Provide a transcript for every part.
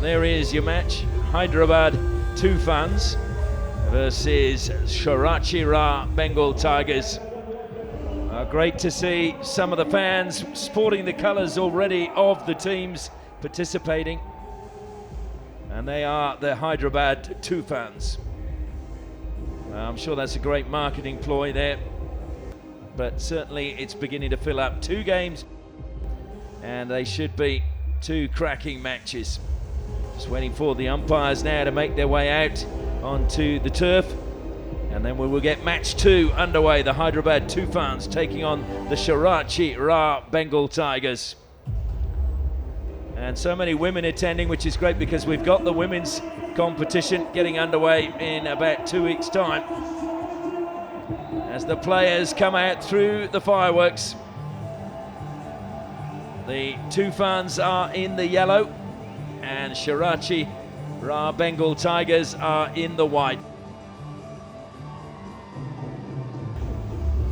there is your match. Hyderabad Toofans versus Srachi Rarh Bengal Tigers. Great to see some of the fans sporting the colours already of the teams participating. And they are the Hyderabad Toofans. I'm sure that's a great marketing ploy there. But certainly it's beginning to fill up. 2 games, and they should be 2 cracking matches. Just waiting for the umpires now to make their way out onto the turf. And then we will get match 2 underway. The Hyderabad Tufans taking on the Srachi Rarh Bengal Tigers. And so many women attending, which is great because we've got the women's competition getting underway in about 2 weeks' time. As the players come out through the fireworks. The Tufans are in the yellow and Srachi Rarh Bengal Tigers are in the white.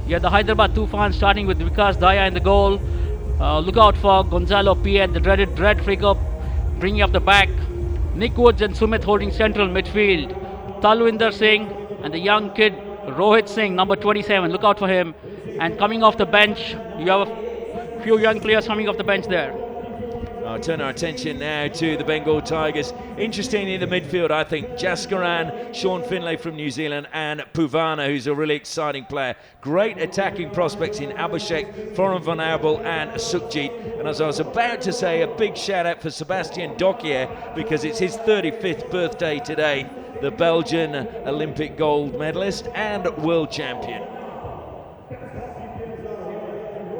Yeah, the Hyderabad Tufans starting with Vikas Daya in the goal. Look out for Gonzalo Piet, the dreaded red figure, bringing up the back. Nick Woods and Sumit holding central midfield. Talwinder Singh and the young kid Rohit Singh, number 27. Look out for him. And coming off the bench, you have a few young players coming off the bench there. I'll turn our attention now to the Bengal Tigers. Interesting in the midfield, I think, Jaskaran, Sean Finlay from New Zealand, and Puvana, who's a really exciting player. Great attacking prospects in Abhishek, Foran Van Abel, and Sukhjit. And as I was about to say, a big shout out for Sebastian Dokier, because it's his 35th birthday today. The Belgian Olympic gold medalist and world champion.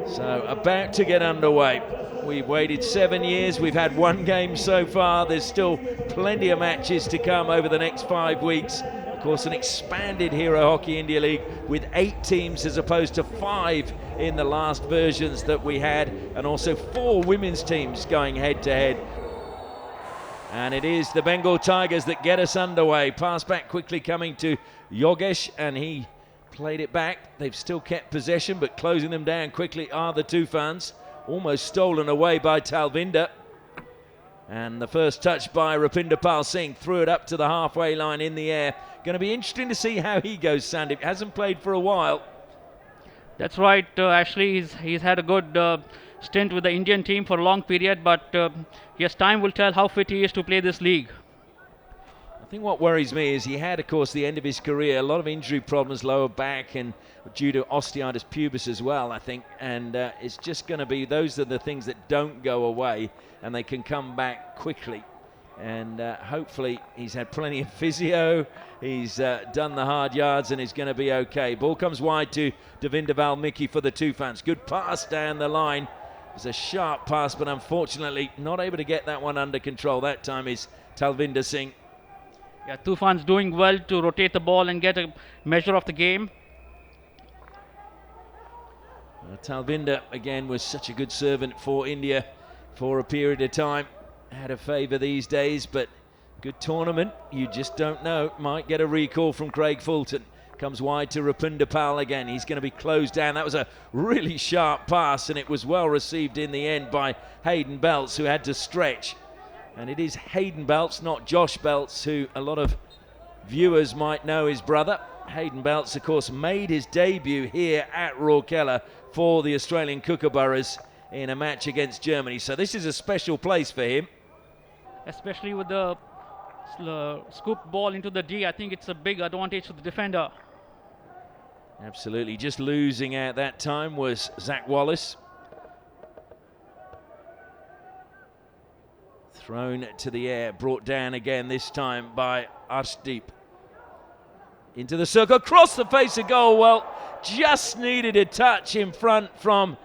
So about to get underway. We've waited 7 years, we've had 1 game so far. There's still plenty of matches to come over the next 5 weeks. Of course, an expanded Hero Hockey India League with 8 teams as opposed to 5 in the last versions that we had, and also 4 women's teams going head to head. And it is the Bengal Tigers that get us underway. Pass back quickly coming to Yogesh, and he played it back. They've still kept possession, but closing them down quickly are the Tufans. Almost stolen away by Talvinder. And the first touch by Rupinder Pal Singh, threw it up to the halfway line in the air. Going to be interesting to see how he goes, Sandeep. Hasn't played for a while. That's right. Actually, he's had a good stint with the Indian team for a long period, but yes, time will tell how fit he is to play this league. I think what worries me is he had, of course, the end of his career, a lot of injury problems, lower back, and due to osteitis pubis as well, I think. And it's just going to be, those are the things that don't go away, and they can come back quickly. And hopefully he's had plenty of physio, he's done the hard yards, and he's going to be okay. Ball comes wide to Devinder Valmiki for the Tufans. Good pass down the line. It was a sharp pass, but unfortunately not able to get that one under control. That time is Talvinder Singh. Yeah, Tufans doing well to rotate the ball and get a measure of the game. Talvinder, again, was such a good servant for India for a period of time. Had a favour these days, but good tournament. You just don't know. Might get a recall from Craig Fulton. Comes wide to Rupinder Pal again. He's going to be closed down. That was a really sharp pass, and it was well received in the end by Hayden Belts, who had to stretch. And it is Hayden Belts, not Josh Belts, who a lot of viewers might know his brother. Hayden Belts, of course, made his debut here at Rourkela for the Australian Kookaburras in a match against Germany. So this is a special place for him. Especially with the scoop ball into the D, I think it's a big advantage to the defender. Absolutely. Just losing out that time was Zach Wallace. Thrown to the air, brought down again, this time by Arshdeep. Into the circle, across the face of goal. Well, just needed a touch in front from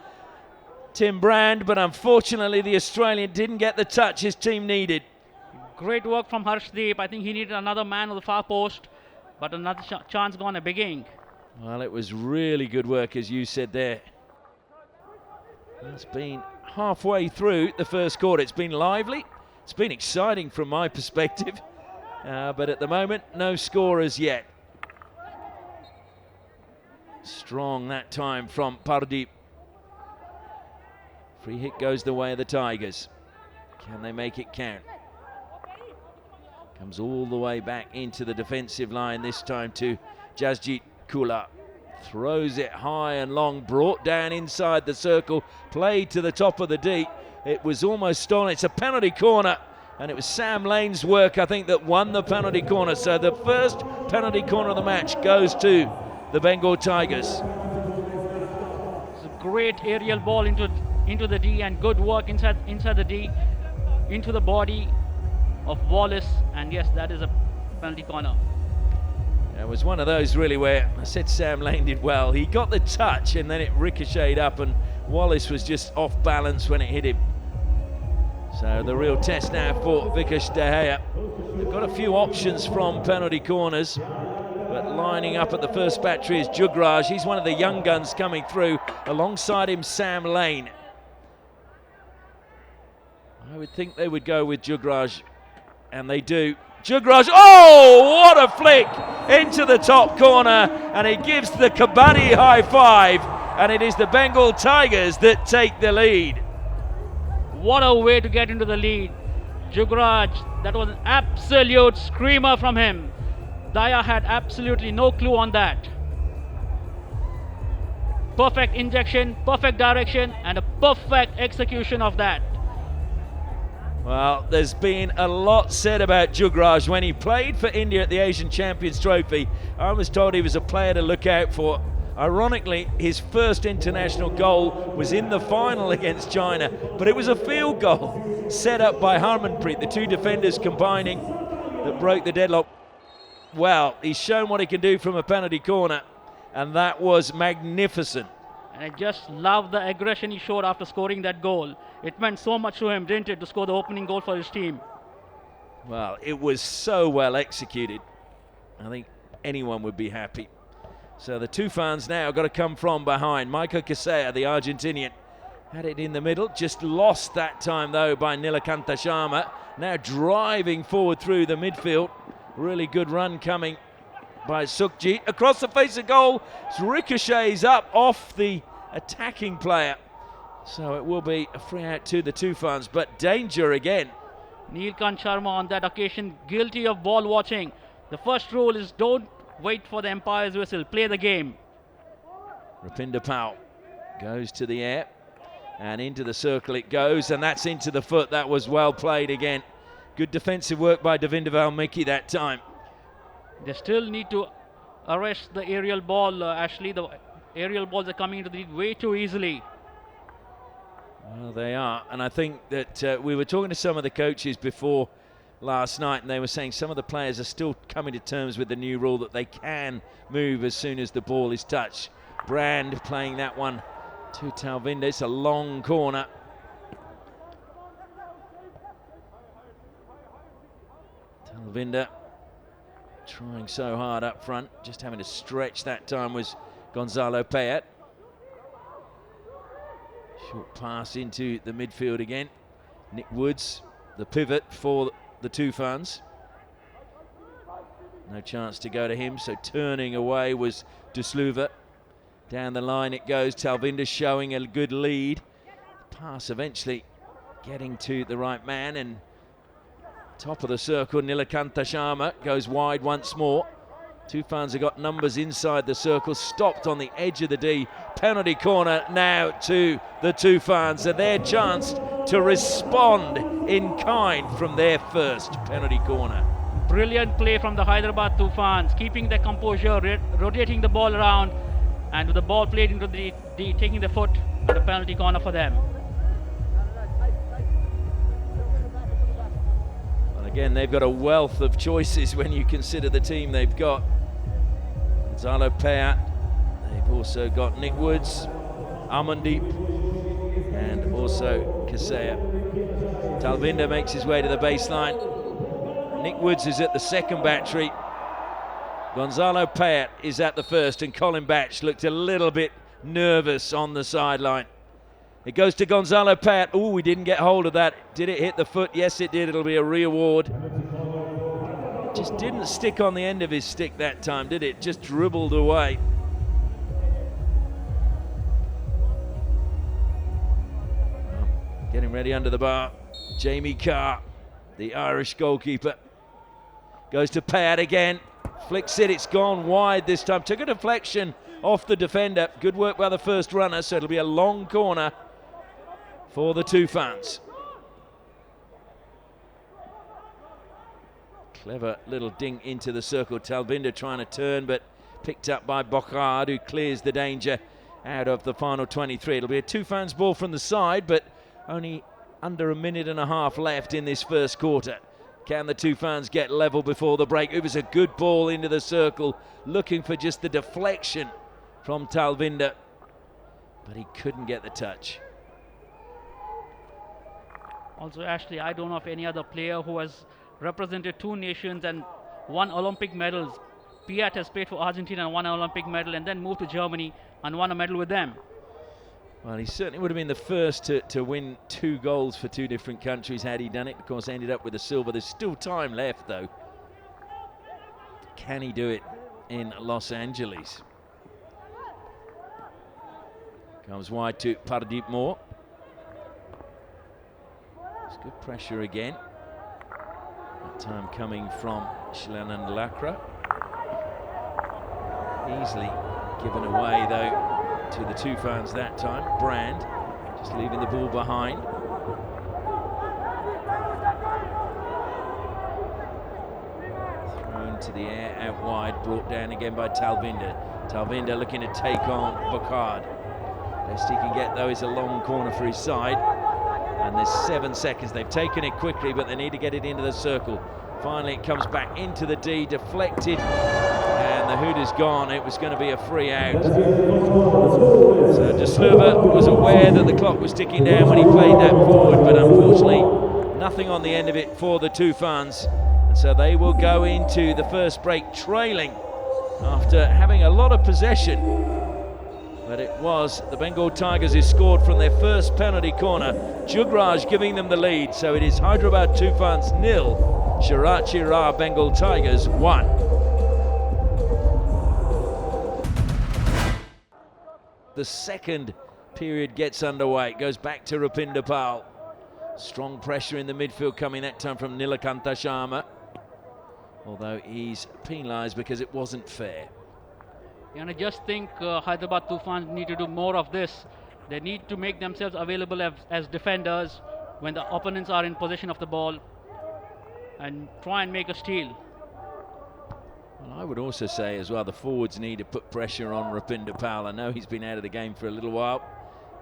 Tim Brand, but unfortunately the Australian didn't get the touch his team needed. Great work from Harshdeep. I think he needed another man on the far post, but another chance gone a beginning. Well, it was really good work, as you said there. It's been halfway through the first quarter. It's been lively. It's been exciting from my perspective, but at the moment, no scorers yet. Strong that time from Pardeep. Free hit goes the way of the Tigers. Can they make it count? Comes all the way back into the defensive line, this time to Jasjit Kula. Throws it high and long, brought down inside the circle, played to the top of the D. It was almost stolen. It's a penalty corner, and it was Sam Lane's work, I think, that won the penalty corner. So the first penalty corner of the match goes to the Bengal Tigers. It's a great aerial ball into the D, and good work inside the D, into the body of Wallace, and yes, that is a penalty corner. It was one of those really where I said Sam Lane did well. He got the touch and then it ricocheted up, and Wallace was just off balance when it hit him. So the real test now for Vikash De Gea. They've got a few options from penalty corners, but lining up at the first battery is Jugraj. He's one of the young guns coming through. Alongside him, Sam Lane. I would think they would go with Jugraj, and they do. Jugraj, oh, what a flick into the top corner, and he gives the Kabaddi high five, and it is the Bengal Tigers that take the lead. What a way to get into the lead. Jugraj, that was an absolute screamer from him. Daya had absolutely no clue on that. Perfect injection, perfect direction, and a perfect execution of that. Well, there's been a lot said about Jugraj. When he played for India at the Asian Champions Trophy, I was told he was a player to look out for. Ironically, his first international goal was in the final against China, but it was a field goal set up by Harmanpreet, the two defenders combining, that broke the deadlock. Well, he's shown what he can do from a penalty corner, and that was magnificent. And I just love the aggression he showed after scoring that goal. It meant so much to him, didn't it, to score the opening goal for his team? Well, it was so well executed. I think anyone would be happy. So the Tufans now got to come from behind. Michael Kasea, the Argentinian, had it in the middle. Just lost that time, though, by Nilakanta Sharma. Now driving forward through the midfield. Really good run coming by Sukhjit. Across the face of goal, ricochets up off the attacking player. So it will be a free out to the Tufans, but danger again. Nilakanta Sharma on that occasion guilty of ball watching. The first rule is don't wait for the umpire's whistle, play the game. Rupinder Pal goes to the air and into the circle it goes, and that's into the foot. That was well played again. Good defensive work by Devinder Valmiki that time. They still need to arrest the aerial ball, Ashley. The aerial balls are coming into the lead way too easily. Well, they are, and I think that we were talking to some of the coaches before last night, and they were saying some of the players are still coming to terms with the new rule that they can move as soon as the ball is touched. Brand playing that one to Talvinder. It's a long corner. Talvinder trying so hard up front, just having to stretch that time was Gonzalo Payet. Short pass into the midfield again. Nick Woods, the pivot for the Tufans. No chance to go to him, so turning away was Dusluva. Down the line it goes. Talvinder showing a good lead. Pass eventually getting to the right man, and top of the circle, Nilakanta Sharma goes wide once more. Tufans have got numbers inside the circle, stopped on the edge of the D. Penalty corner now to the Tufans, and their chance to respond in kind from their first penalty corner. Brilliant play from the Hyderabad Tufans, keeping their composure, rotating the ball around, and with the ball played into the D, taking the foot at the penalty corner for them. Well, again, they've got a wealth of choices when you consider the team they've got. Gonzalo Payet, they've also got Nick Woods, Amandeep, and also Kasea. Talvinder makes his way to the baseline. Nick Woods is at the second battery. Gonzalo Payet is at the first, and Colin Batch looked a little bit nervous on the sideline. It goes to Gonzalo Payet. Oh, we didn't get hold of that. Did it hit the foot? Yes, it did. It'll be a reward. Just didn't stick on the end of his stick that time, did it? Just dribbled away. Getting ready under the bar. Jamie Carr, the Irish goalkeeper. Goes to Payat again. Flicks it, it's gone wide this time. Took a deflection off the defender. Good work by the first runner, so it'll be a long corner for the Toofans. Clever little ding into the circle. Talvinder trying to turn, but picked up by Bokhard, who clears the danger out of the final 23. It'll be a Toofans ball from the side, but only under a minute and a half left in this first quarter. Can the Toofans get level before the break? It was a good ball into the circle, looking for just the deflection from Talvinder, but he couldn't get the touch. Also, Ashley, I don't know of any other player who has represented two nations and won Olympic medals. Payat has played for Argentina and won an Olympic medal, and then moved to Germany and won a medal with them. Well, he certainly would have been the first to win 2 goals for 2 different countries had he done it. Of course, ended up with a silver. There's still time left, though. Can he do it in Los Angeles? Comes wide to Pardeep Moore. It's good pressure again. That time coming from Shilanand Lakra. Easily given away, though, to the Toofans that time. Brand just leaving the ball behind. Thrown to the air, out wide, brought down again by Talvinder. Talvinder looking to take on Bokhard. Best he can get, though, is a long corner for his side. And there's 7 seconds. They've taken it quickly, but they need to get it into the circle. Finally, it comes back into the D, deflected, and the hood is gone. It was going to be a free out. So De Sluiver was aware that the clock was ticking down when he played that forward, but unfortunately, nothing on the end of it for the Toofans. And so they will go into the first break trailing after having a lot of possession. But it was the Bengal Tigers who scored from their first penalty corner. Jugraj giving them the lead. So it is Hyderabad Toofans 0, Srachi Rarh Bengal Tigers 1. The second period gets underway. It goes back to Rupinder Pal. Strong pressure in the midfield coming that time from Nilakanta Sharma. Although he's penalised because it wasn't fair. And I just think Hyderabad Toofans need to do more of this. They need to make themselves available as defenders when the opponents are in possession of the ball and try and make a steal. Well, I would also say as well, the forwards need to put pressure on Rupinder Pal. I know he's been out of the game for a little while,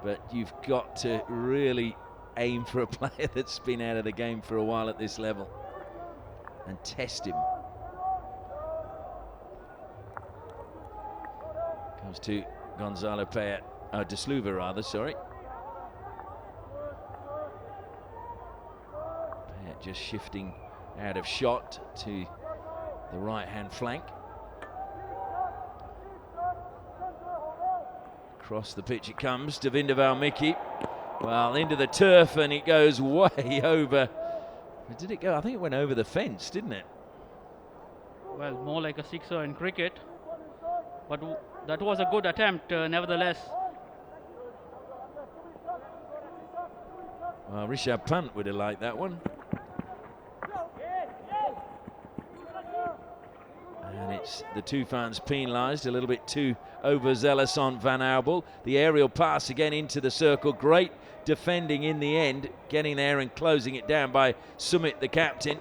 but you've got to really aim for a player that's been out of the game for a while at this level and test him. Comes to Gonzalo Payat, De Sluiver rather, sorry. Payat just shifting out of shot to the right-hand flank. Across the pitch it comes, Devinder Valmiki. Well, into the turf, and it goes way over. Did it go? I think it went over the fence, didn't it? Well, more like a sixer in cricket. But that was a good attempt, nevertheless. Well, Rishabh Pant would have liked that one. And it's the Toofans penalised, a little bit too overzealous on Van Aubel. The aerial pass again into the circle. Great defending in the end, getting there and closing it down by Sumit, the captain.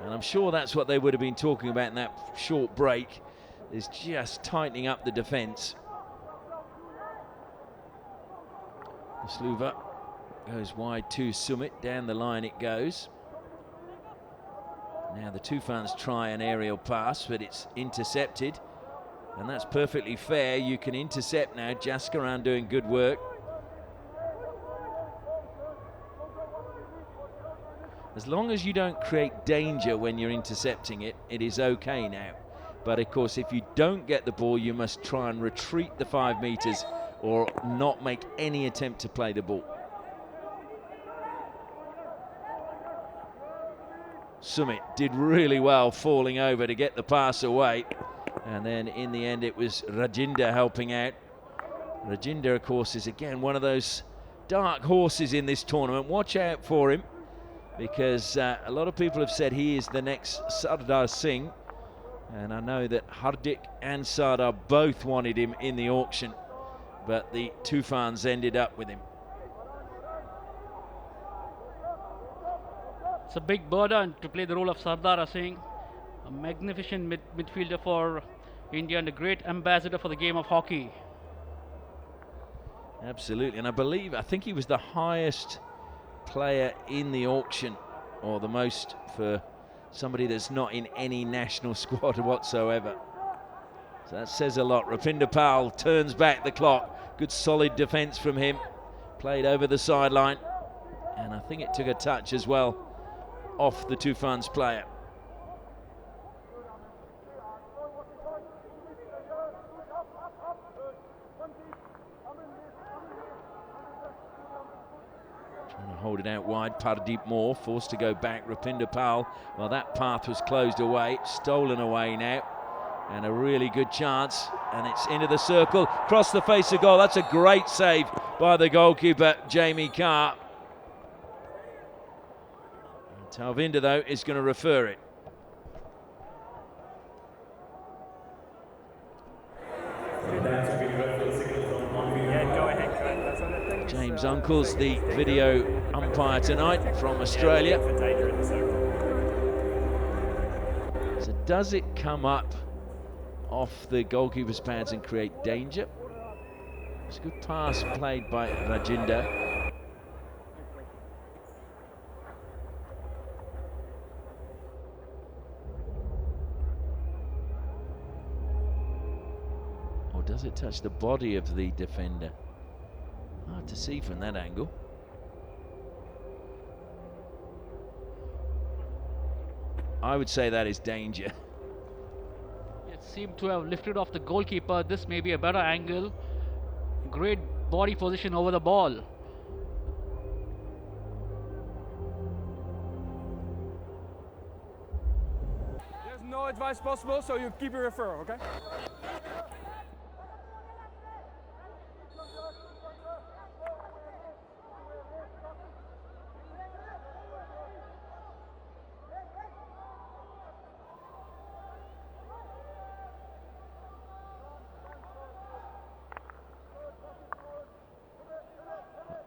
And I'm sure that's what they would have been talking about in that short break, is just tightening up the defence. De Sluiver goes wide to Sumit, down the line it goes. Now the Toofans try an aerial pass, but it's intercepted. And that's perfectly fair. You can intercept now. Jaskaran doing good work. As long as you don't create danger when you're intercepting it, it is okay now. But of course, if you don't get the ball, you must try and retreat the 5 meters or not make any attempt to play the ball. Sumit did really well falling over to get the pass away. And then in the end, it was Rajinder helping out. Rajinder, of course, is again one of those dark horses in this tournament. Watch out for him. because a lot of people have said he is the next Sardar Singh, and I know that Hardik and Sardar both wanted him in the auction, but the Tufans ended up with him. It's a big burden to play the role of Sardar Singh, a magnificent midfielder for India and a great ambassador for the game of hockey. Absolutely, and I think he was the highest player in the auction, or the most for somebody that's not in any national squad whatsoever. So that says a lot. Rupinder Pal turns back the clock. Good solid defence from him. Played over the sideline, and I think it took a touch as well off the Tufans player. Trying to hold it out wide. Pardeep Moore forced to go back. Rupinder Pal, well, that path was closed away, stolen away now, and a really good chance, and it's into the circle, across the face of goal. That's a great save by the goalkeeper, Jamie Carr. Talvinder, though, is going to refer it. James Uncle's the video umpire tonight from Australia. So does it come up off the goalkeeper's pads and create danger? It's a good pass played by Rajinder. Or does it touch the body of the defender? Hard to see from that angle. I would say that is danger. It seemed to have lifted off the goalkeeper. This may be a better angle. Great body position over the ball. There's no advice possible, so you keep your referral, okay?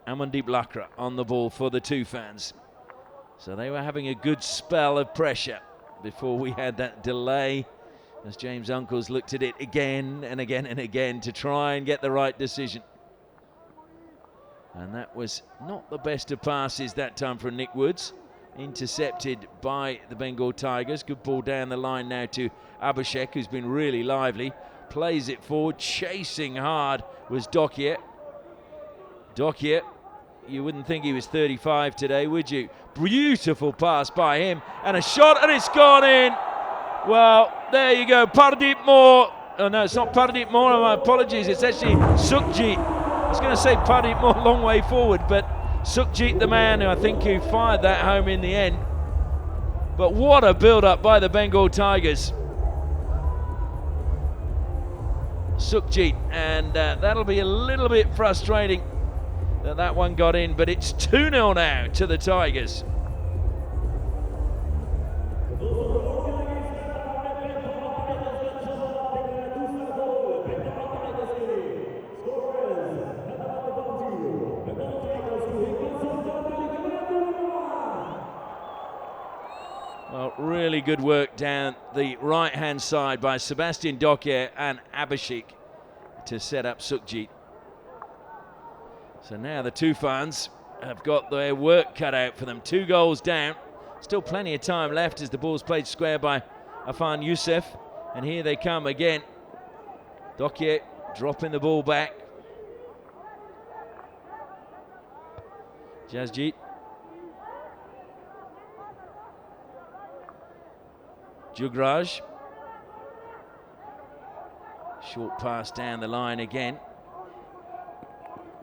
Amandeep Lakra on the ball for the Tufans. So they were having a good spell of pressure before we had that delay, as James Uncles looked at it again and again and again to try and get the right decision. And that was not the best of passes that time from Nick Woods. Intercepted by the Bengal Tigers. Good ball down the line now to Abhishek, who's been really lively. Plays it forward, chasing hard was Dokia. Dokia, you wouldn't think he was 35 today, would you? Beautiful pass by him, and a shot, and it's gone in. Well, there you go, Pardeep Moore. Oh no, it's not Pardeep Moore, my apologies, it's actually Sukhjit. I was going to say Pardeep Moore, long way forward, but Sukhjit, the man who fired that home in the end. But what a build-up by the Bengal Tigers. Sukhjit, and that'll be a little bit frustrating that one got in, but it's 2-0 now to the Tigers. Well, really good work down the right-hand side by Sebastian Dokia and Abhishek to set up Sukhjit. So now the Tufans have got their work cut out for them. 2 goals down. Still plenty of time left as the ball's played square by Afan Youssef. And here they come again. Dokia dropping the ball back. Jasjit. Jugraj. Short pass down the line again.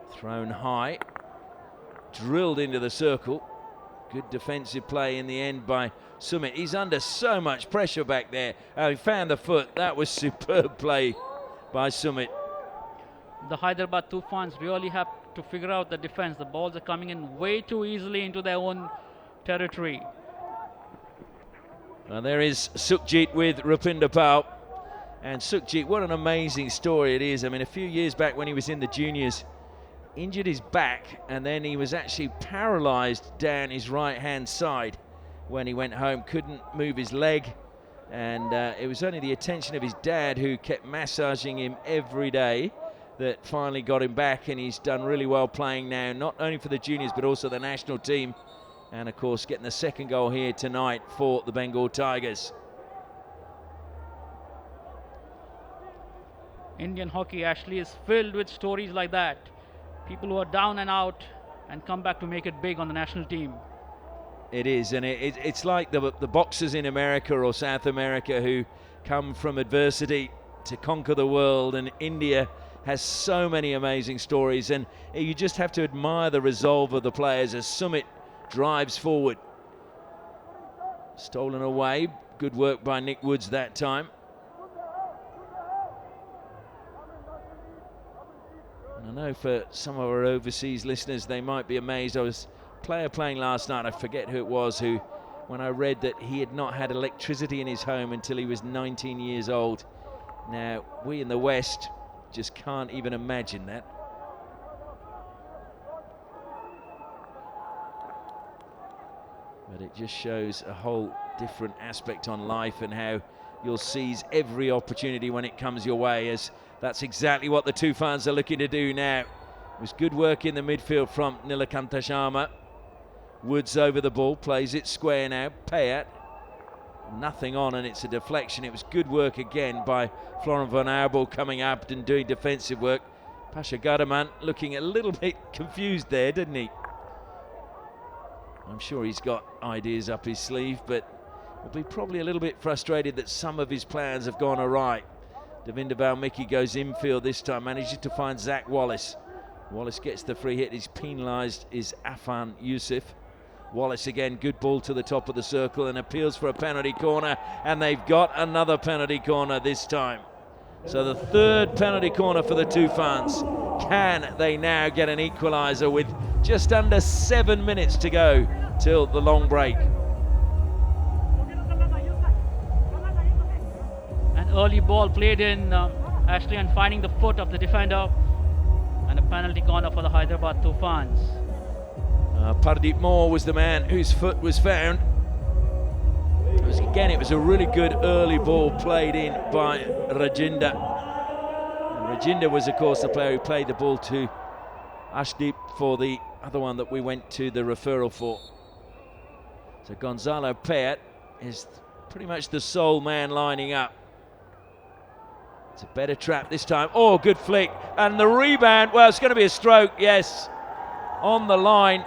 Thrown high, drilled into the circle. Good defensive play in the end by Sumit. He's under so much pressure back there. He found the foot. That was superb play by Sumit. The Hyderabad Tufans really have to figure out the defense. The balls are coming in way too easily into their own territory. Well, there is Sukhjit with Rupinder Pal. And Sukhjit, what an amazing story it is. I mean, a few years back when he was in the juniors, injured his back, and then he was actually paralyzed down his right-hand side when he went home, couldn't move his leg. And it was only the attention of his dad, who kept massaging him every day, that finally got him back, and he's done really well playing now, not only for the juniors but also the national team. And of course getting the second goal here tonight for the Bengal Tigers. Indian hockey actually is filled with stories like that. People who are down and out and come back to make it big on the national team. It is, and it's like the boxers in America or South America who come from adversity to conquer the world, and India has so many amazing stories, and you just have to admire the resolve of the players as Sumit drives forward. Stolen away, good work by Nick Woods that time. And I know for some of our overseas listeners, they might be amazed. I was a player playing last night, I forget who it was, who, when I read that he had not had electricity in his home until he was 19 years old. Now, we in the West just can't even imagine that. But it just shows a whole different aspect on life, and how you'll seize every opportunity when it comes your way, as that's exactly what the Tufans are looking to do now. It was good work in the midfield from Nilakanta Sharma. Woods over the ball, plays it square now. Payat, nothing on, and it's a deflection. It was good work again by Florent Van Arbel coming up and doing defensive work. Pasha Gadaman looking a little bit confused there, didn't he? I'm sure he's got ideas up his sleeve, but will be probably a little bit frustrated that some of his plans have gone awry. Devinder Valmiki goes infield this time, manages to find Zach Wallace. Wallace gets the free hit. He's penalised is Afan Yusuf. Wallace again, good ball to the top of the circle and appeals for a penalty corner, and they've got another penalty corner this time. So the third penalty corner for the Tufans. Can they now get an equaliser with just under 7 minutes to go till the long break? An early ball played in Ashley and finding the foot of the defender, and a penalty corner for the Hyderabad Tufans. Pardeep Moore was the man whose foot was found. It was a really good early ball played in by Rajinder. And Rajinder was, of course, the player who played the ball to Ashdeep for the other one that we went to the referral for. So Gonzalo Payat is pretty much the sole man lining up. It's a better trap this time. Oh, good flick. And the rebound, well, it's going to be a stroke, yes. On the line.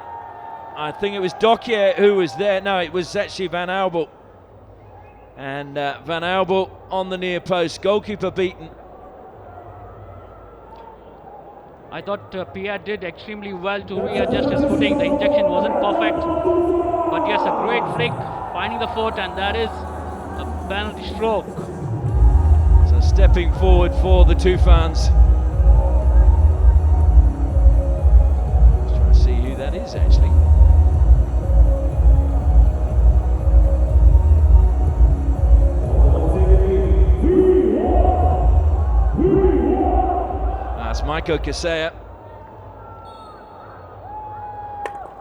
I think it was Dokier who was there. No, it was actually Van Albel. And Van Albel on the near post. Goalkeeper beaten. I thought Pierre did extremely well to readjust his footing. The injection wasn't perfect. But yes, a great flick, finding the foot, and that is a penalty stroke. So stepping forward for the Tufans. Just trying to see who that is actually. That's Maiko Kasea.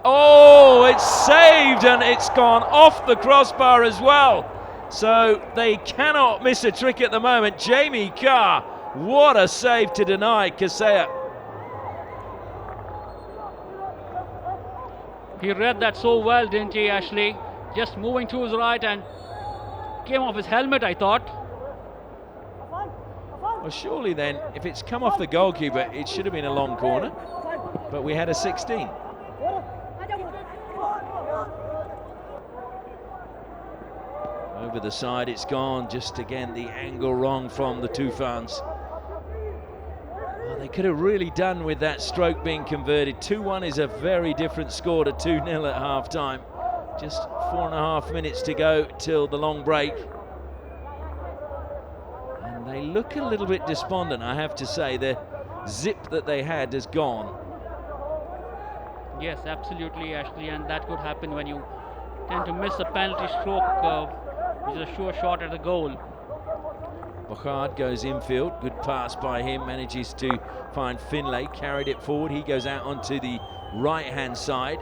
Oh, it's saved, and it's gone off the crossbar as well. So they cannot miss a trick at the moment. Jamie Carr, what a save to deny Kasea. He read that so well, didn't he, Ashley? Just moving to his right and came off his helmet, I thought. Well, surely then, if it's come off the goalkeeper, it should have been a long corner. But we had a 16. Over the side it's gone. Just again, the angle wrong from the Tufans. Well, they could have really done with that stroke being converted. 2-1 is a very different score to 2-0 at half-time. Just 4.5 minutes to go till the long break. They look a little bit despondent, I have to say. The zip that they had has gone. Yes, absolutely, Ashley, and that could happen when you tend to miss a penalty stroke, which is a sure shot at the goal. Bochard goes infield, good pass by him, manages to find Finlay, carried it forward, he goes out onto the right hand side.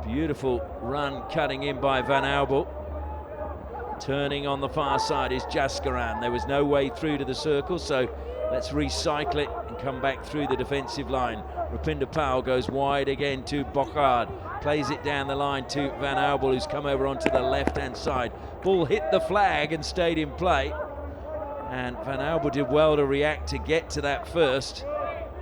Beautiful run cutting in by Van Aubel. Turning on the far side is Jaskaran. There was no way through to the circle, so let's recycle it and come back through the defensive line. Rupinder Paul goes wide again to Bochard, plays it down the line to Van Aubel, who's come over onto the left hand side. Ball hit the flag and stayed in play, and Van Aubel did well to react to get to that first,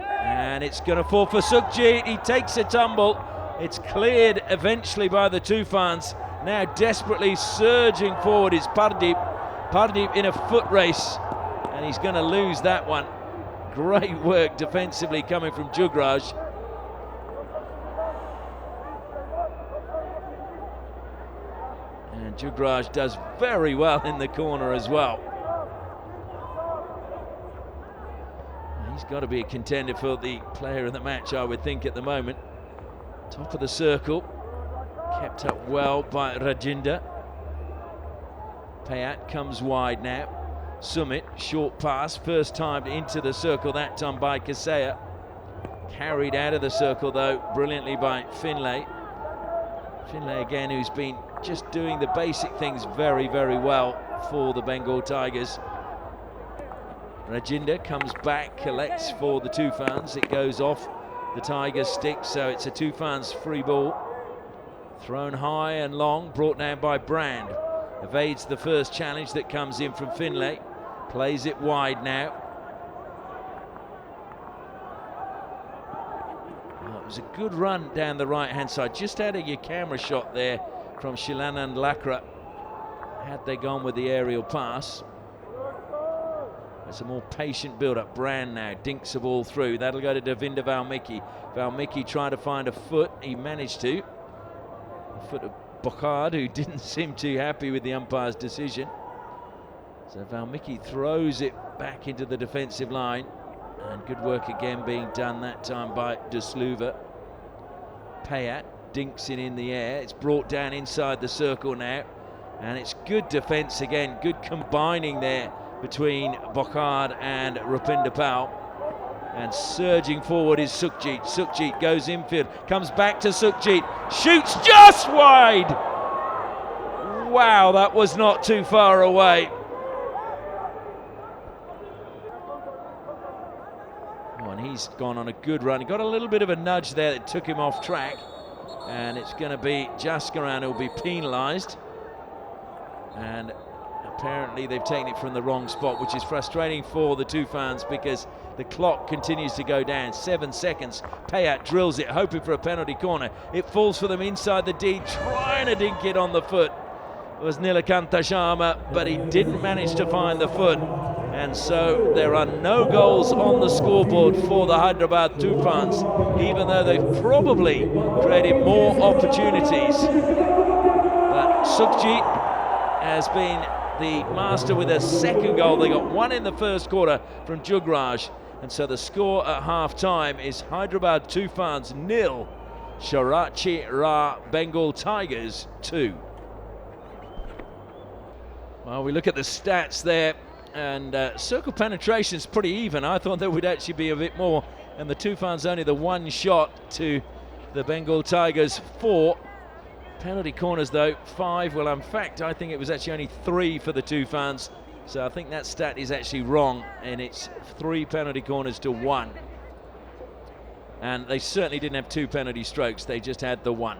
and it's going to fall for Sukhjit. He takes a tumble. It's cleared eventually by the Tufans. Now desperately surging forward is Pardeep. Pardeep in a foot race, and he's going to lose that one. Great work defensively coming from Jugraj. And Jugraj does very well in the corner as well. He's got to be a contender for the player of the match, I would think, at the moment. Top of the circle, kept up well by Rajinder. Payat comes wide now. Sumit, short pass, first time into the circle, that time by Kaseya. Carried out of the circle though, brilliantly by Finlay. Finlay again, who's been just doing the basic things very, very well for the Bengal Tigers. Rajinder comes back, collects for the Tufans. It goes off the Tigers' stick, so it's a Tufans free ball. Thrown high and long, brought down by Brand. Evades the first challenge that comes in from Finlay. Plays it wide now. Well, it was a good run down the right-hand side. Just out of your camera shot there from Shilanand Lakra. Had they gone with the aerial pass. It's a more patient build-up. Brand now dinks the ball through. That'll go to Davinder Valmiki. Valmiki trying to find a foot. He managed to. A foot of Bochard, who didn't seem too happy with the umpire's decision. So Valmiki throws it back into the defensive line. And good work again being done that time by De Sluva. Payat dinks it in the air. It's brought down inside the circle now. And it's good defence again. Good combining there between Bochard and Rupinder Paul. And surging forward is Sukhjit. Sukhjit goes infield, comes back to Sukhjit, shoots just wide. Wow, that was not too far away. Oh, and he's gone on a good run. He got a little bit of a nudge there that took him off track. And it's going to be Jaskaran who'll be penalised. And apparently they've taken it from the wrong spot, which is frustrating for the Tufans because the clock continues to go down. 7 seconds. Payat drills it, hoping for a penalty corner. It falls for them inside the D, trying to dink it on the foot. It was Nilakanta Sharma, but he didn't manage to find the foot. And so there are no goals on the scoreboard for the Hyderabad Tufans, even though they've probably created more opportunities. But Sukhjit has been the master with a second goal. They got one in the first quarter from Jugraj. And so the score at half-time is Hyderabad Tufans 0, Srachi Rarh Bengal Tigers 2. Well, we look at the stats there, and circle penetration's pretty even. I thought there would actually be a bit more, and the Tufans only the one shot to the Bengal Tigers 4. Penalty corners though, 5. Well, in fact, I think it was actually only 3 for the Tufans. So I think that stat is actually wrong, and it's 3 penalty corners to 1. And they certainly didn't have 2 penalty strokes, they just had the 1.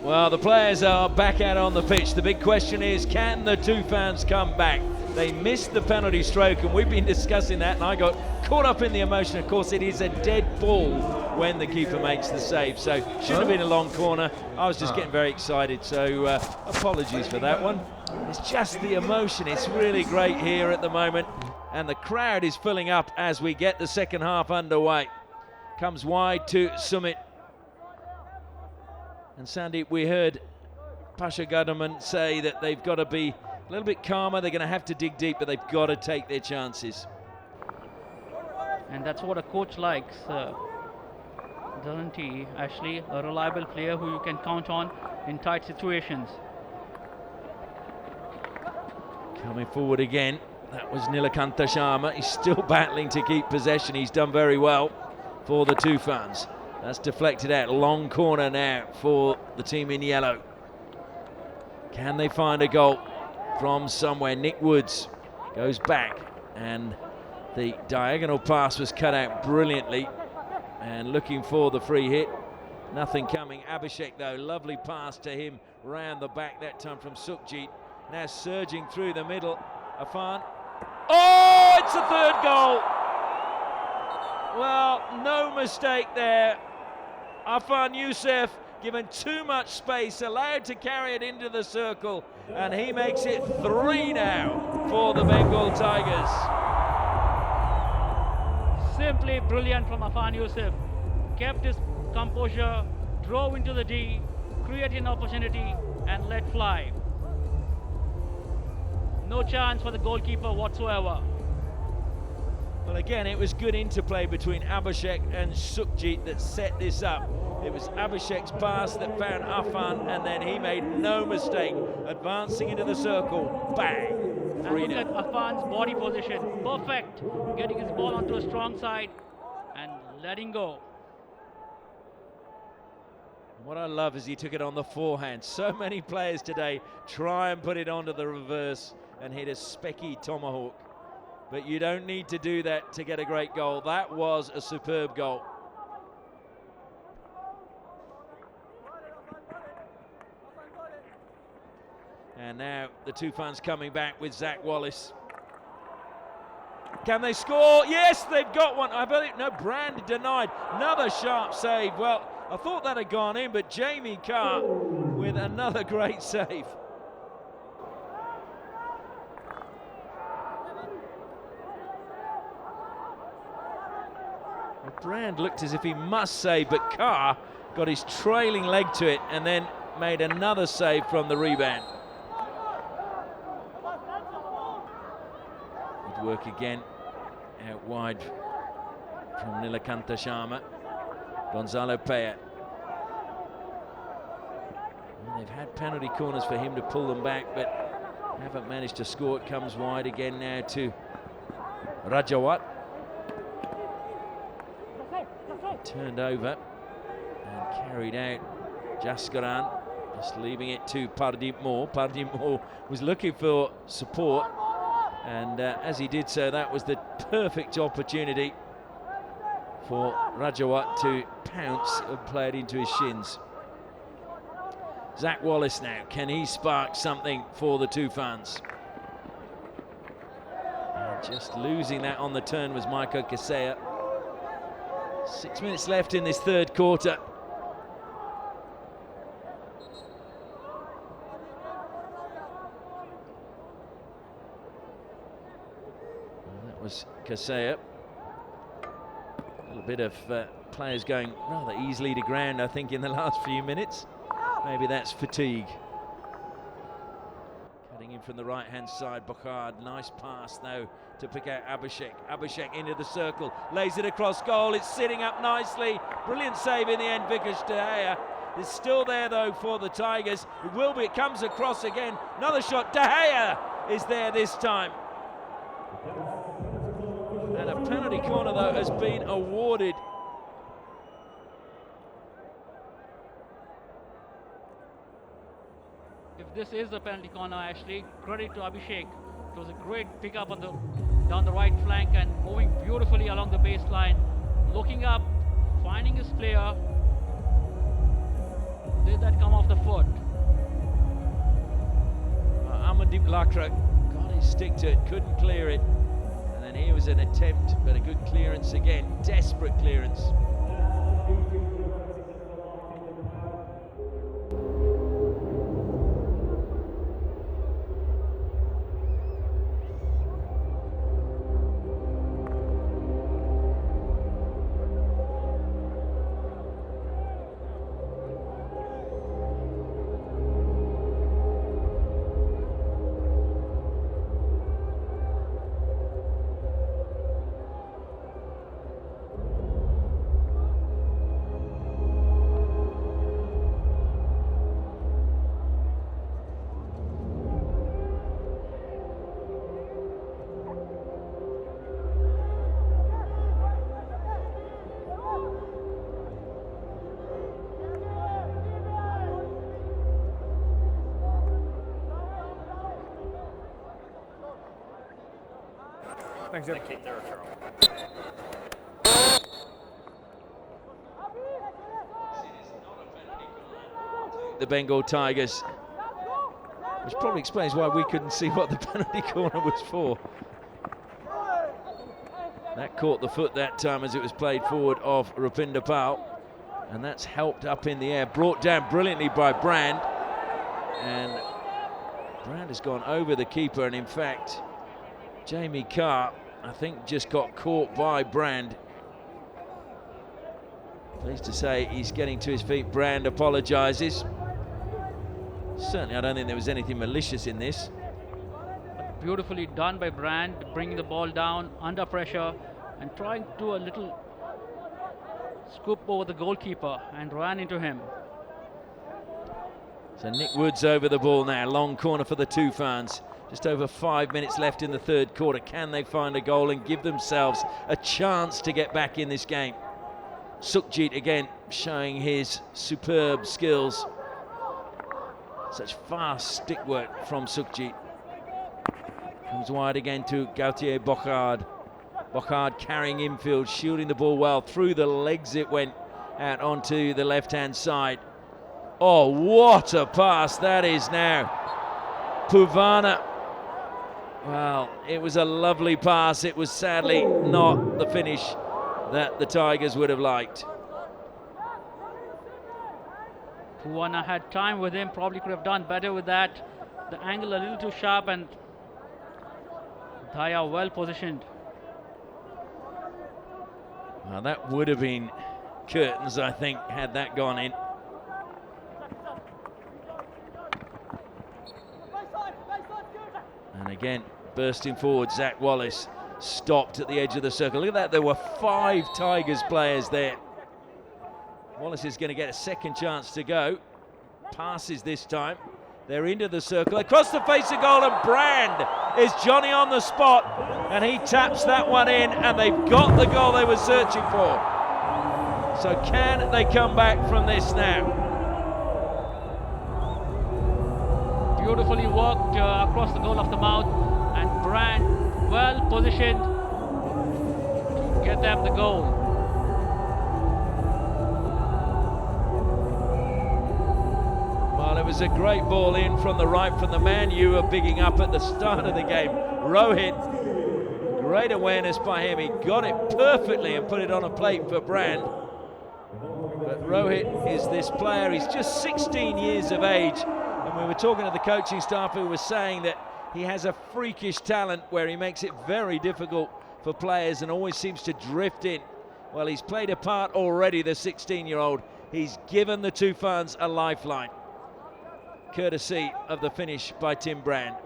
Well, the players are back out on the pitch. The big question is, can the Tufans come back? They missed the penalty stroke, and we've been discussing that, and I got caught up in the emotion. Of course, it is a dead ball when the keeper makes the save, so should have been a long corner. I was just getting very excited, so apologies for that one. It's just the emotion. It's really great here at the moment, and the crowd is filling up as we get the second half underway. Comes wide to Sumit. And Sandeep, we heard Pasha Gadaman say that they've got to be a little bit calmer. They're going to have to dig deep, but they've got to take their chances. And that's what a coach likes. doesn't he, Ashley? A reliable player who you can count on in tight situations. Coming forward again, that was Nilakantha Sharma. He's still battling to keep possession. He's done very well for the Toofans. That's deflected out. Long corner now for the team in yellow. Can they find a goal from somewhere? Nick Woods goes back, and the diagonal pass was cut out brilliantly, and looking for the free hit. Nothing coming. Abhishek though, lovely pass to him round the back, that time from Sukhjit. Now surging through the middle, Afan. Oh, it's a third goal. Well, no mistake there. Afan Youssef given too much space, allowed to carry it into the circle, and he makes it 3 now for the Bengal Tigers. Simply brilliant from Afan Youssef. Kept his composure, drove into the D, created an opportunity, and let fly. No chance for the goalkeeper whatsoever. Well, again, it was good interplay between Abhishek and Sukhjit that set this up. It was Abhishek's pass that found Afan, and then he made no mistake, advancing into the circle. Bang! And look at Afan's body position. Perfect. Getting his ball onto a strong side and letting go. What I love is he took it on the forehand. So many players today try and put it onto the reverse and hit a specky tomahawk. But you don't need to do that to get a great goal. That was a superb goal. And now the Tufans coming back with Zach Wallace. Can they score? Yes, they've got one. I believe, no, Brand denied. Another sharp save. Well, I thought that had gone in, but Jamie Carr with another great save. Brand looked as if he must save, but Carr got his trailing leg to it and then made another save from the rebound. Good work again out wide from Nilakantha Sharma. Gonzalo Peya. Well, they've had penalty corners for him to pull them back, but haven't managed to score. It comes wide again now to Rajawat. Turned over and carried out. Jaskaran just leaving it to Pardeep Moore. Pardeep Moore was looking for support, and as he did so, that was the perfect opportunity for Rajawat to pounce and play it into his shins. Zach Wallace now, can he spark something for the Tufans? And just losing that on the turn was Michael Kaseya. 6 minutes left in this third quarter. Well, that was Kaseya. A little bit of players going rather easily to ground, I think, in the last few minutes. Maybe that's fatigue. Cutting in from the right-hand side, Bukhard. Nice pass, though, to pick out Abhishek. Abhishek into the circle, lays it across goal. It's sitting up nicely. Brilliant save in the end. Vikash De is still there, though, for the Tigers. It will be. It comes across again. Another shot. De Gea is there this time. And a penalty corner, though, has been awarded. If this is the penalty corner, Ashley, credit to Abhishek. It was a great pickup on down the right flank and moving beautifully along the baseline. Looking up, finding his player. Did that come off the foot? Amandeep Lakra got his stick to it, couldn't clear it. And then here was an attempt, but a good clearance again. Desperate clearance. Thanks, Jim. The Bengal Tigers, which probably explains why we couldn't see what the penalty corner was for. That caught the foot that time as it was played forward of Rupinder Pal, and that's helped up in the air, brought down brilliantly by Brand, and Brand has gone over the keeper, and in fact Jamie Carr, I think, just got caught by Brand. Pleased to say he's getting to his feet. Brand apologises. Certainly I don't think there was anything malicious in this. Beautifully done by Brand, bringing the ball down under pressure and trying to do a little scoop over the goalkeeper and ran into him. So Nick Woods over the ball now, long corner for the Toofans. Just over 5 minutes left in the third quarter. Can they find a goal and give themselves a chance to get back in this game? Sukhjit again showing his superb skills. Such fast stick work from Sukhjit. Comes wide again to Gautier Bochard. Bochard carrying infield, shielding the ball well. Through the legs it went out onto the left-hand side. Oh, what a pass that is now. Puvana. Well, it was a lovely pass. It was sadly not the finish that the Tigers would have liked. Puvana had time with him, probably could have done better with that. The angle a little too sharp, and Daya well positioned. Well, that would have been curtains, I think, had that gone in. And again, bursting forward, Zach Wallace stopped at the edge of the circle. Look at that, there were 5 Tigers players there. Wallace is going to get a second chance to go. Passes this time. They're into the circle, across the face of goal, and Brand is Johnny on the spot, and he taps that one in, and they've got the goal they were searching for. So can they come back from this now? Beautifully worked across the goal of the mouth, and Brand well positioned to get them the goal. Well, it was a great ball in from the right from the man you were bigging up at the start of the game, Rohit. Great awareness by him. He got it perfectly and put it on a plate for Brand. But Rohit is this player. He's just 16 years of age. And we were talking to the coaching staff who was saying that he has a freakish talent where he makes it very difficult for players and always seems to drift in. Well, he's played a part already, the 16-year-old. He's given the Toofans a lifeline, courtesy of the finish by Tim Brand.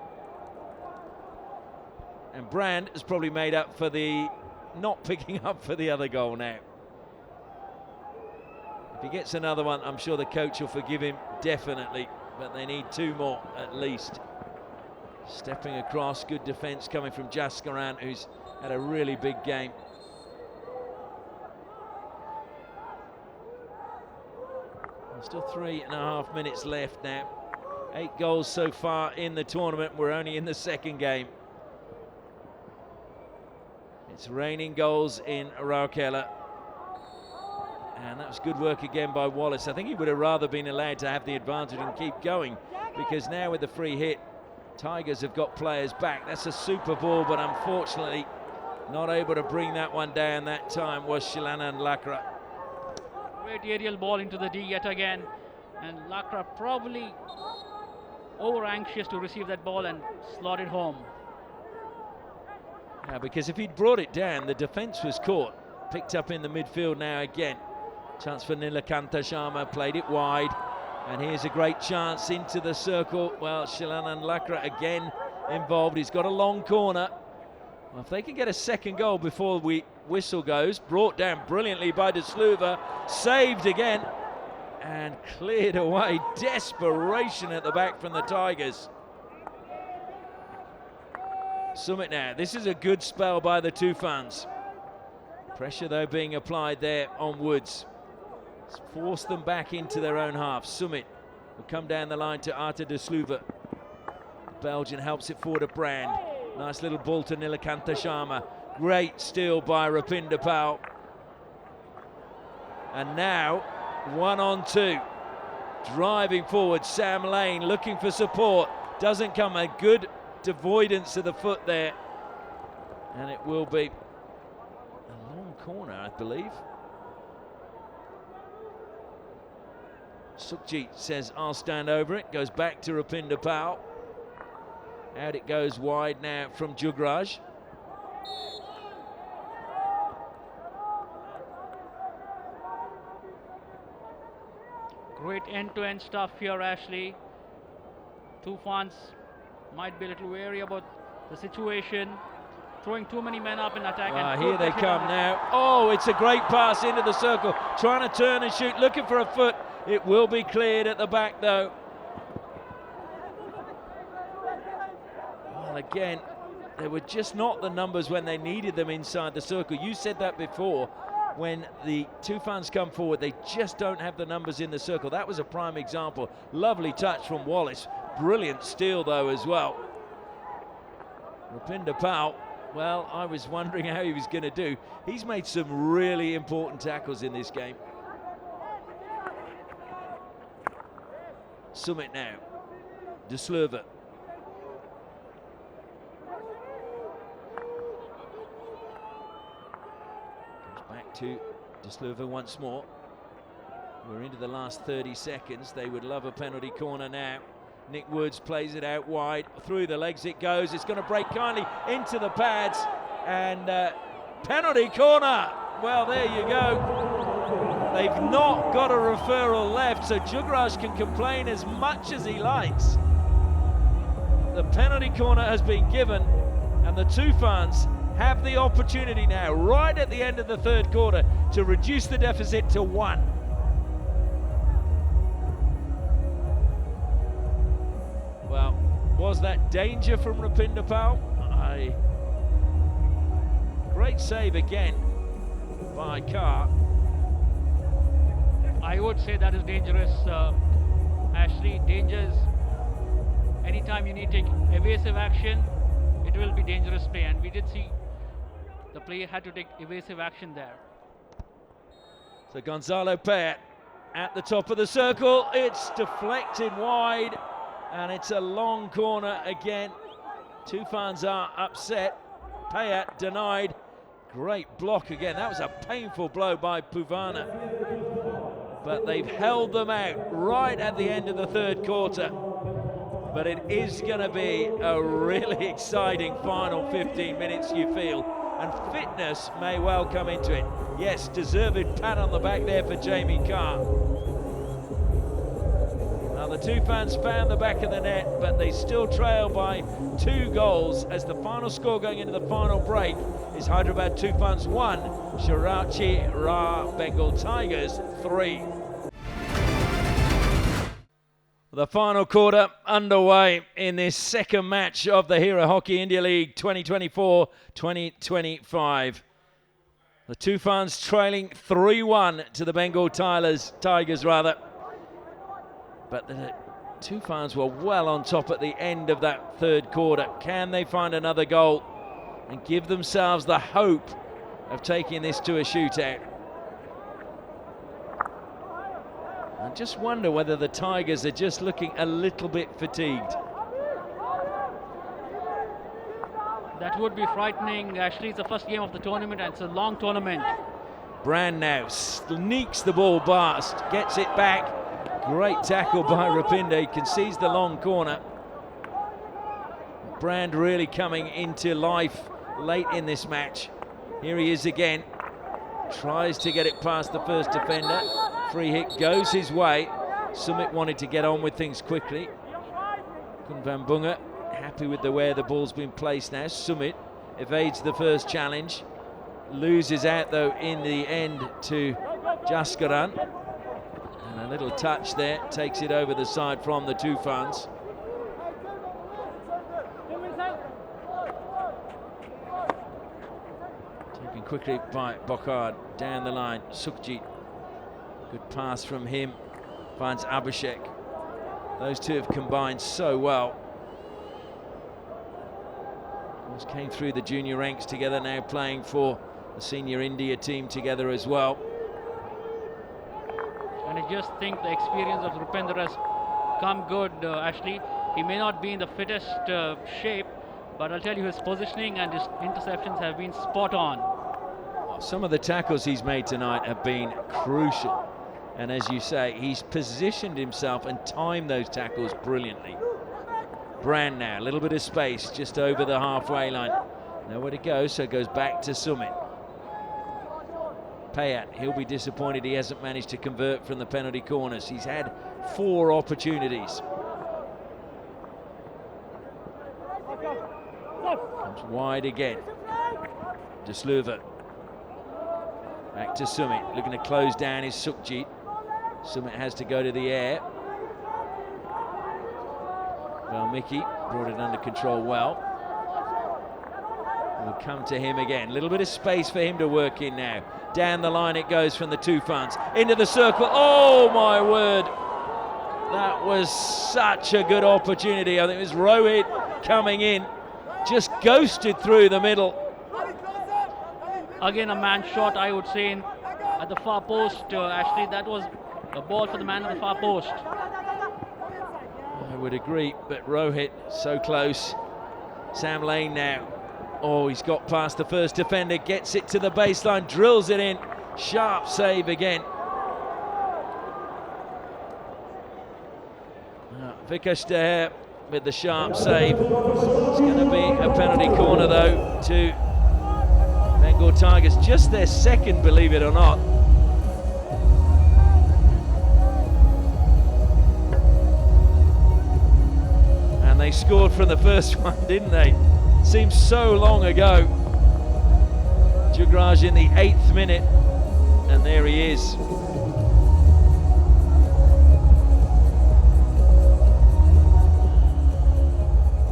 And Brand has probably made up for the not picking up for the other goal now. If he gets another one, I'm sure the coach will forgive him, definitely. But they need 2 more at least. Stepping across, good defence coming from Jaskaran, who's had a really big game. Still 3.5 minutes left now. 8 goals so far in the tournament. We're only in the second game. It's raining goals in Rourkela. And that was good work again by Wallace. I think he would have rather been allowed to have the advantage and keep going, because now with the free hit, Tigers have got players back. That's a super ball, but unfortunately not able to bring that one down that time was Shilanan Lakra. Great aerial ball into the D yet again, and Lakra probably over anxious to receive that ball and slot it home. Yeah, because if he'd brought it down, the defence was caught. Picked up in the midfield now again. Chance for Nilakanta Sharma, played it wide, and here's a great chance into the circle. Well, Shilanan Lakra again involved. He's got a long corner. Well, if they can get a second goal before we whistle goes, brought down brilliantly by De Sluva, saved again, and cleared away. Desperation at the back from the Tigers. Sumit now. This is a good spell by the Toofans. Pressure though being applied there on Woods. It's forced them back into their own half. Sumit will come down the line to Arta De Sluva. Belgian helps it forward to Brand. Nice little ball to Nilakanta Sharma. Great steal by Rupinder Pal. And now 1-on-2. Driving forward, Sam Lane looking for support. Doesn't come. A good avoidance of the foot there. And it will be a long corner, I believe. Sukji says, I'll stand over it. Goes back to Rupinder Pal. Out it goes wide now from Jugraj. Great end-to-end stuff here, Ashley. Tufans might be a little wary about the situation. Throwing too many men up in attack. And here they come now. Oh, it's a great pass into the circle. Trying to turn and shoot, looking for a foot. It will be cleared at the back though. Well, again, they were just not the numbers when they needed them inside the circle. You said that before. When the Tufans come forward, they just don't have the numbers in the circle. That was a prime example. Lovely touch from Wallace. Brilliant steal though as well. Rupinder Pal, well, I was wondering how he was going to do. He's made some really important tackles in this game. Sumit now. De Slurve. Back to De Slurve once more. We're into the last 30 seconds. They would love a penalty corner now. Nick Woods plays it out wide. Through the legs it goes. It's going to break kindly into the pads. And penalty corner. Well, there you go. They've not got a referral left, so Jugraj can complain as much as he likes. The penalty corner has been given, and the Tufans have the opportunity now, right at the end of the third quarter, to reduce the deficit to 1. Well, was that danger from Rupinder Pal? Great save again by Carr. I would say that is dangerous, Ashley. Dangers. Anytime you need to take evasive action, it will be dangerous play, and we did see the player had to take evasive action there. So Gonzalo Payet at the top of the circle. It's deflected wide, and it's a long corner again. Tufans are upset. Payet denied. Great block again. That was a painful blow by Puvana. But they've held them out right at the end of the third quarter. But it is going to be a really exciting final 15 minutes, you feel. And fitness may well come into it. Yes, deserved pat on the back there for Jamie Carr. Now the Tufans found the back of the net, but they still trail by 2 goals as the final score going into the final break is Hyderabad Tufans 1, Srachi Rarh Bengal Tigers 3. The final quarter underway in this second match of the Hero Hockey India League 2024-2025. The Toofans trailing 3-1 to the Bengal Tigers. But the Toofans were well on top at the end of that third quarter. Can they find another goal and give themselves the hope of taking this to a shootout? I just wonder whether the Tigers are just looking a little bit fatigued. That would be frightening. Actually, it's the first game of the tournament and it's a long tournament. Brand now sneaks the ball past, gets it back. Great tackle by Rupinder. He concedes the long corner. Brand really coming into life late in this match. Here he is again. Tries to get it past the first defender. Free hit goes his way. Sumit wanted to get on with things quickly. Kun van Bunga happy with the way the ball's been placed now. Sumit evades the first challenge. Loses out though in the end to Jaskaran. And a little touch there, takes it over the side from the Tufans. Taken quickly by Bokard, down the line, Sukhjit. Good pass from him, finds Abhishek. Those two have combined so well. Just came through the junior ranks together, now playing for the senior India team together as well. And I just think the experience of Rupender has come good, Ashley. He may not be in the fittest shape, but I'll tell you, his positioning and his interceptions have been spot on. Some of the tackles he's made tonight have been crucial. And as you say, he's positioned himself and timed those tackles brilliantly. Brand now, a little bit of space just over the halfway line. Nowhere to go, so it goes back to Sumit. Payat, he'll be disappointed he hasn't managed to convert from the penalty corners. He's had 4 opportunities. Comes wide again. Desluva. Back to Sumit, looking to close down his Sukhjit. Sumit has to go to the air. Valmiki brought it under control well. Will come to him again. A little bit of space for him to work in now. Down the line it goes from the Toofans. Into the circle. Oh my word. That was such a good opportunity. I think it was Rohit coming in. Just ghosted through the middle. Again, a man shot, I would say, at the far post. Actually, that was a ball for the man at the far post. I would agree, but Rohit so close. Sam Lane now. Oh, he's got past the first defender, gets it to the baseline, drills it in. Sharp save again. Vikas Daher with the sharp save. It's going to be a penalty corner though to Bengal Tigers. Just their second, believe it or not. And they scored from the first one, didn't they? Seems so long ago. Jugraj in the 8th minute, and there he is.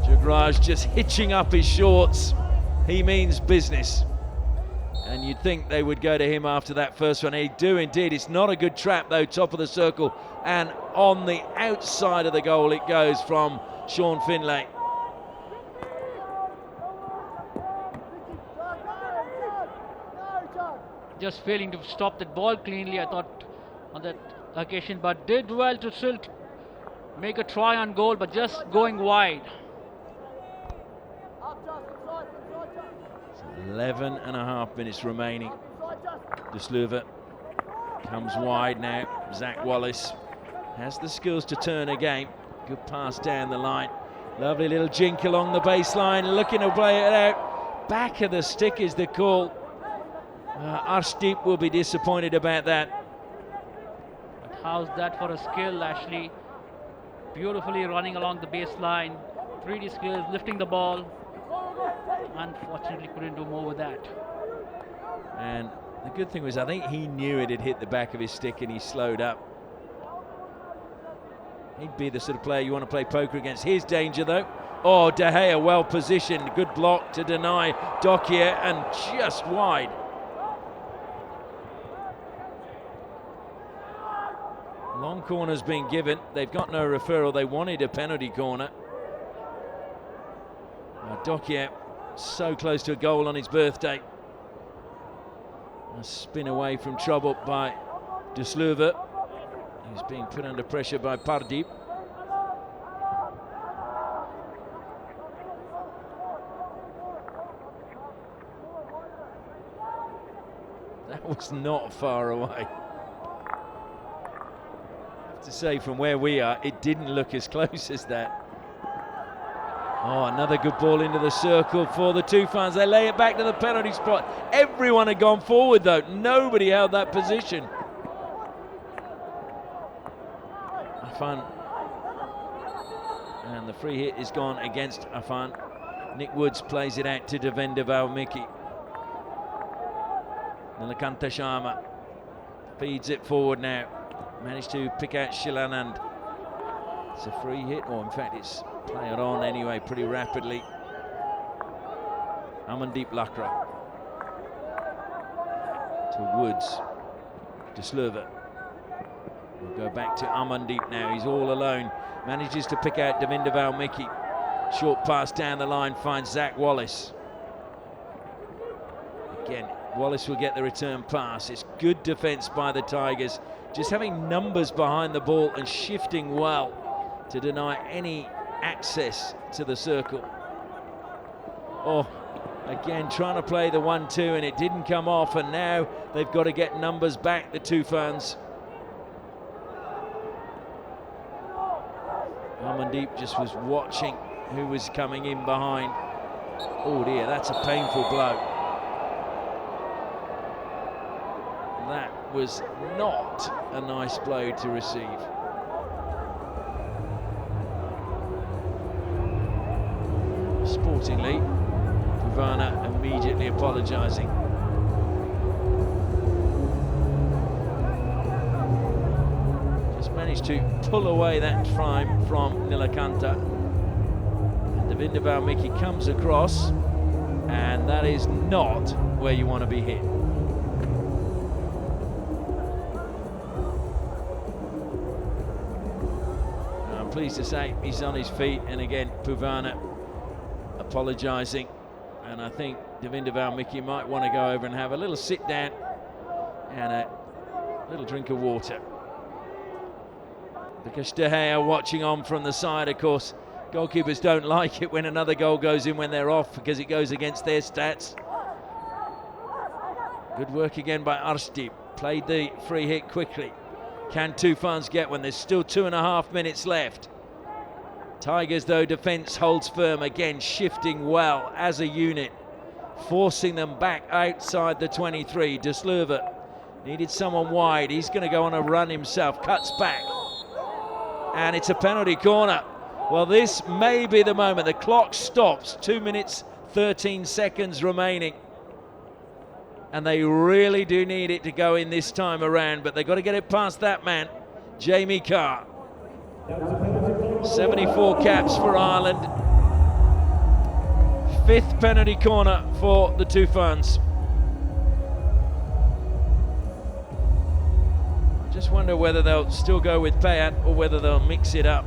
Jugraj just hitching up his shorts. He means business. And you'd think they would go to him after that first one. They do indeed. It's not a good trap though, top of the circle. And on the outside of the goal it goes from Sean Finlay. Just failing to stop that ball cleanly, I thought, on that occasion, but did well to still make a try on goal, but just going wide. 11.5 minutes remaining. Desluva comes wide now. Zach Wallace has the skills to turn a game. Good pass down the line. Lovely little jink along the baseline, looking to play it out. Back of the stick is the call. Arshdeep will be disappointed about that. But how's that for a skill, Ashley? Beautifully running along the baseline. 3D skills, lifting the ball. Unfortunately, couldn't do more with that. And the good thing was, I think he knew it had hit the back of his stick and he slowed up. He'd be the sort of player you want to play poker against. Here's danger though. Oh, De Gea well positioned. Good block to deny Dokia, and just wide. Long corner's been given. They've got no referral. They wanted a penalty corner. Dokia so close to a goal on his birthday. A spin away from trouble by Desluva. He's being put under pressure by Pardeep. That was not far away. To say from where we are, it didn't look as close as that. Oh, another good ball into the circle for the Tufans. They lay it back to the penalty spot. Everyone had gone forward though. Nobody held that position. Afan. And the free hit is gone against Afan. Nick Woods plays it out to Devendra Valmiki. Nilakanta Sharma feeds it forward now. Managed to pick out Shilanand. It's a free hit, or in fact it's played on anyway pretty rapidly. Amandeep Lakra to Woods. To Slurva. We'll go back to Amandeep now. He's all alone. Manages to pick out Devendra Valmiki. Short pass down the line, finds Zach Wallace. Again, Wallace will get the return pass. It's good defence by the Tigers, just having numbers behind the ball and shifting well to deny any access to the circle. Oh, again, trying to play the 1-2 and it didn't come off, and now they've got to get numbers back, the Toofans. Amandeep just was watching who was coming in behind. Oh dear, that's a painful blow. That was not a nice blow to receive. Sportingly, Puvana immediately apologising. Just managed to pull away that try from Nilakanta. And Davinder Valmiki comes across, and that is not where you want to be hit. I'm pleased to say he's on his feet, and again, Puvana apologising, and I think Davinder Valmiki might want to go over and have a little sit down and a little drink of water. Because De Gea watching on from the side, of course, goalkeepers don't like it when another goal goes in when they're off, because it goes against their stats. Good work again by Arshdeep, played the free hit quickly. Can Tufans get one? There's still 2.5 minutes left. Tigers, though, defence holds firm, again shifting well as a unit, forcing them back outside the 23. De Sluiver needed someone wide. He's going to go on a run himself, cuts back, and it's a penalty corner. Well, this may be the moment. The clock stops, 2 minutes 13 seconds remaining, and they really do need it to go in this time around, but they've got to get it past that man, Jamie Carr. 74 caps for Ireland. 5th penalty corner for the Toofans. I just wonder whether they'll still go with Payat or whether they'll mix it up.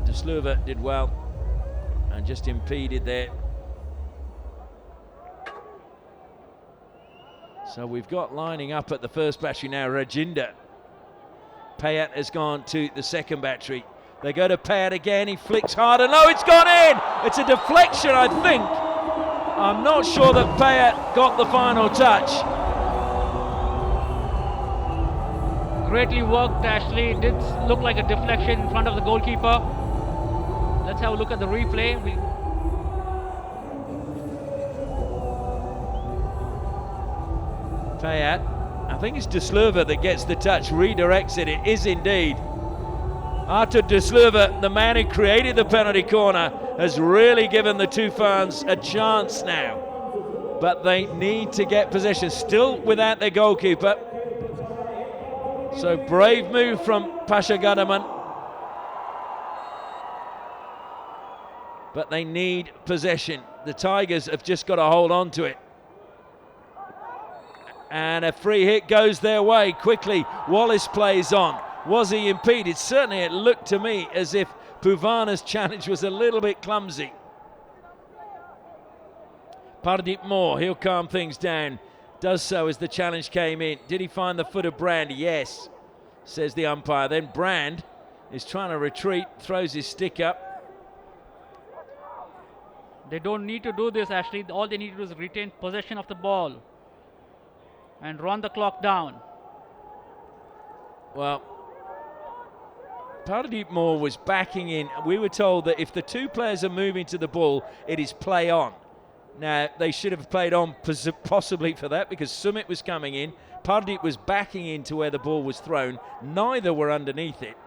De Sluiver did well and just impeded there. So we've got lining up at the first battery now, Rajinder. Payat has gone to the second battery. They go to Payat again, he flicks harder. No, it's gone in! It's a deflection, I think. I'm not sure that Payat got the final touch. Greatly worked, Ashley. It did look like a deflection in front of the goalkeeper. Let's have a look at the replay. Payat, I think it's De Sluiver that gets the touch, redirects it. It is indeed. Artur De Sluiver, the man who created the penalty corner, has really given the Toofans a chance now. But they need to get possession, still without their goalkeeper. So brave move from Pasha Gadaman. But they need possession. The Tigers have just got to hold on to it. And a free hit goes their way quickly. Wallace plays on. Was he impeded? Certainly it looked to me as if Puvana's challenge was a little bit clumsy. Pardeep Moore, he'll calm things down. Does so as the challenge came in. Did he find the foot of Brand? Yes, says the umpire. Then Brand is trying to retreat, throws his stick up. They don't need to do this, Ashley. All they need to do is retain possession of the ball and run the clock down. Well, Pardeep Moore was backing in. We were told that if the two players are moving to the ball, it is play on. Now, they should have played on possibly for that, because Sumit was coming in. Pardeep was backing into where the ball was thrown. Neither were underneath it.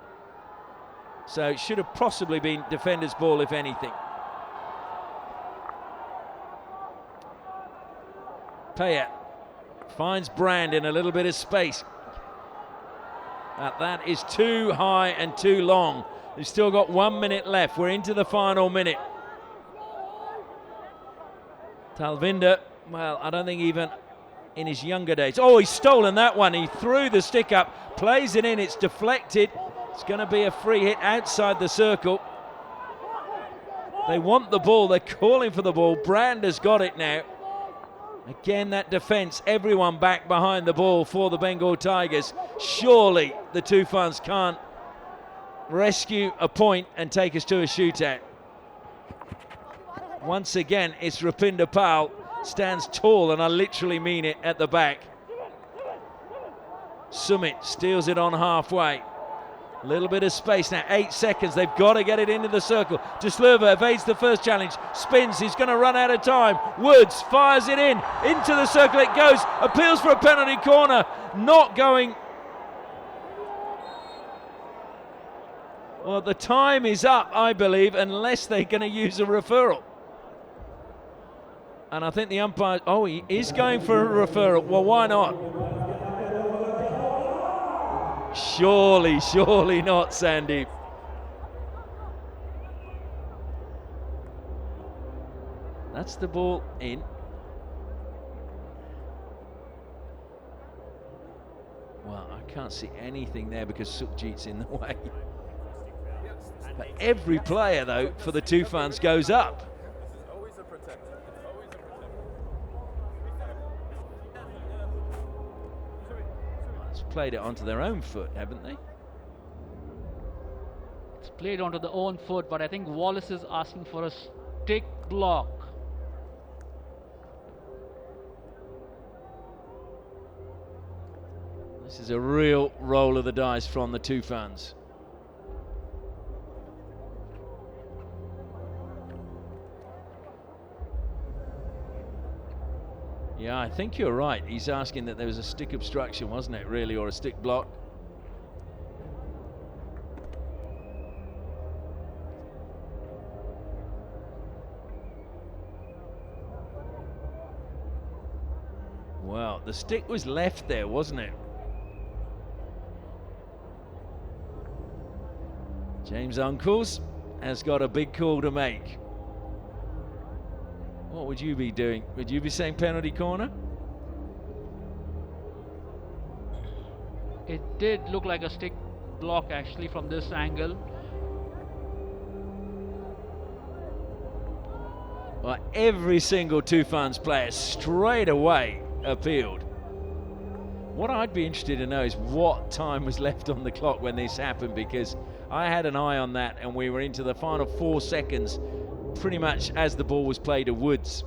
So it should have possibly been defender's ball, if anything. Payat finds Brand in a little bit of space. That is too high and too long. We've still got 1 minute left. We're into the final minute. Talvinder, well, I don't think even in his younger days. Oh, he's stolen that one. He threw the stick up, plays it in, it's deflected. It's going to be a free hit outside the circle. They want the ball, they're calling for the ball. Brand has got it now. Again, that defence, everyone back behind the ball for the Bengal Tigers. Surely the Toofans can't rescue a point and take us to a shootout. Once again, it's Rupinder Pal, stands tall, and I literally mean it, at the back. Sumit steals it on halfway. A little bit of space now, 8 seconds. They've got to get it into the circle. Deslurva evades the first challenge, spins, he's going to run out of time. Woods fires it in, into the circle it goes, appeals for a penalty corner, not going. Well, the time is up, I believe, unless they're going to use a referral. And I think the umpire, oh, he is going for a referral. Well, why not? Surely not, Sandeep. That's the ball in. Well, I can't see anything there because Sukhjit's in the way. But every player, though, for the Toofans goes up. Played it onto their own foot, haven't they? It's played onto their own foot, but I think Wallace is asking for a stick block. This is a real roll of the dice from the Toofans. Yeah, I think you're right. He's asking that there was a stick obstruction, wasn't it, really, or a stick block? Well, the stick was left there, wasn't it? James Uncles has got a big call to make. What would you be doing? Would you be saying penalty corner? It did look like a stick block actually from this angle. Well, every single Toofans player straight away appealed. What I'd be interested to know is what time was left on the clock when this happened, because I had an eye on that and we were into the final 4 seconds pretty much as the ball was played to Woods.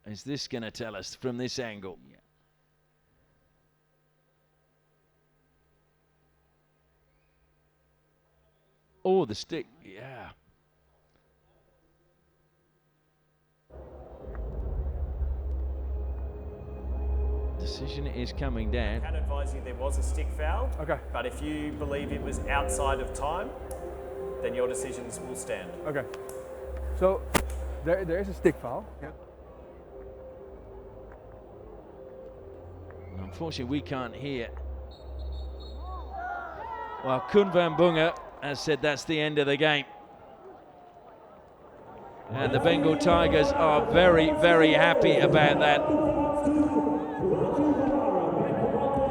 Is this going to tell us from this angle? Yeah. Oh, the stick, yeah. Decision is coming down. I can advise you there was a stick foul. Okay. But if you believe it was outside of time, then your decisions will stand. Okay. So there is a stick foul. Yeah. Unfortunately, we can't hear. Well, Kun van Bunga has said that's the end of the game. And the Bengal Tigers are very, very happy about that.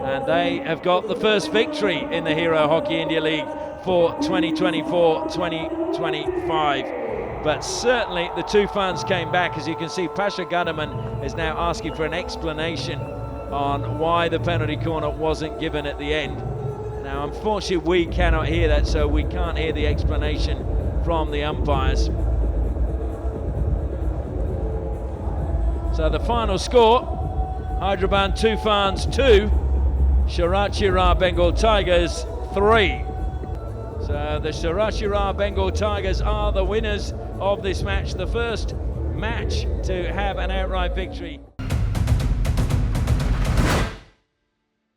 And they have got the first victory in the Hero Hockey India League for 2024-2025. But certainly the Toofans came back. As you can see, Pasha Gadaman is now asking for an explanation on why the penalty corner wasn't given at the end. Now, unfortunately, we cannot hear that, so we can't hear the explanation from the umpires. So the final score, Hyderabad Toofans 2, Srachi Rarh Bengal Tigers 3. So the Srachi Rarh Bengal Tigers are the winners of this match, the first match to have an outright victory.